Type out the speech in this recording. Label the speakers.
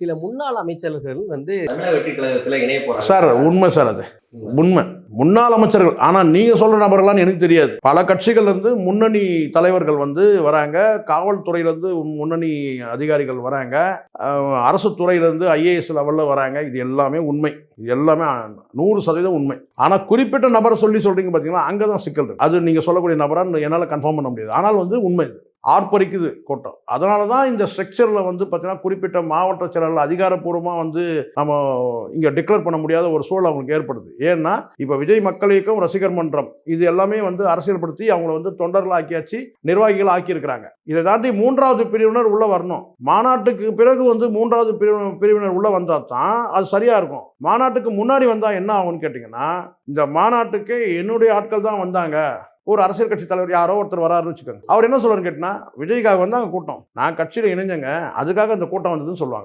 Speaker 1: சில முன்னாள் அமைச்சர்கள் வந்து தமிழக வெற்றி கழகத்துல இணைய போறாங்க
Speaker 2: சார். உண்மை சார், அது உண்மை. முன்னாள் அமைச்சர்கள், ஆனால் நீங்கள் சொல்கிற நபர்கள்லாம் எனக்கு தெரியாது. பல கட்சிகள்லேருந்து முன்னணி தலைவர்கள் வந்து வராங்க, காவல்துறையிலேருந்து முன்னணி அதிகாரிகள் வராங்க, அரசு துறையிலேருந்து ஐஏஎஸ் லெவலில் வராங்க. இது எல்லாமே உண்மை, இது எல்லாமே 100% உண்மை. ஆனால் குறிப்பிட்ட நபரை சொல்கிறீங்க பார்த்தீங்களா, அங்கே தான் சிக்கல் இருக்குது. அது நீங்கள் சொல்லக்கூடிய நபரான்னு என்னால் கன்ஃபார்ம் பண்ண முடியாது. ஆனால் வந்து உண்மை ஆர்ப்பரிக்குது கூட்டம். அதனால தான் இந்த ஸ்ட்ரக்சரில் வந்து பார்த்தீங்கன்னா குறிப்பிட்ட மாவட்ட செயலாளர்கள் அதிகாரப்பூர்வமாக வந்து நம்ம இங்கே டிக்ளேர் பண்ண முடியாத ஒரு சூழல் அவங்களுக்கு ஏற்படுது. ஏன்னா இப்போ விஜய் மக்கள் இயக்கம், ரசிகர் மன்றம், இது எல்லாமே வந்து அரசியல்படுத்தி அவங்கள வந்து தொண்டர்கள் ஆக்கியாச்சு, நிர்வாகிகள் ஆக்கியிருக்கிறாங்க. இதை தாண்டி 3வது பிரிவினர் உள்ளே வரணும். மாநாட்டுக்கு பிறகு வந்து 3வது பிரிவினர் உள்ளே வந்தால் தான் அது சரியாக இருக்கும். மாநாட்டுக்கு முன்னாடி வந்தால் என்ன ஆகும்னு கேட்டிங்கன்னா, இந்த மாநாட்டுக்கு என்னுடைய ஆட்கள் தான் வந்தாங்க, ஒரு அரசியல் கட்சி தலைவர் யாரோ ஒருத்தர் வராருன்னு வச்சுக்கோங்க, அவர் என்ன சொல்றாருன்னு கேட்டினா, விஜய்க்காக வந்து அங்கே கூட்டம், நான் கட்சியில் இணைஞ்சங்க, அதுக்காக அந்த கூட்டம் வந்ததுன்னு சொல்லுவாங்க.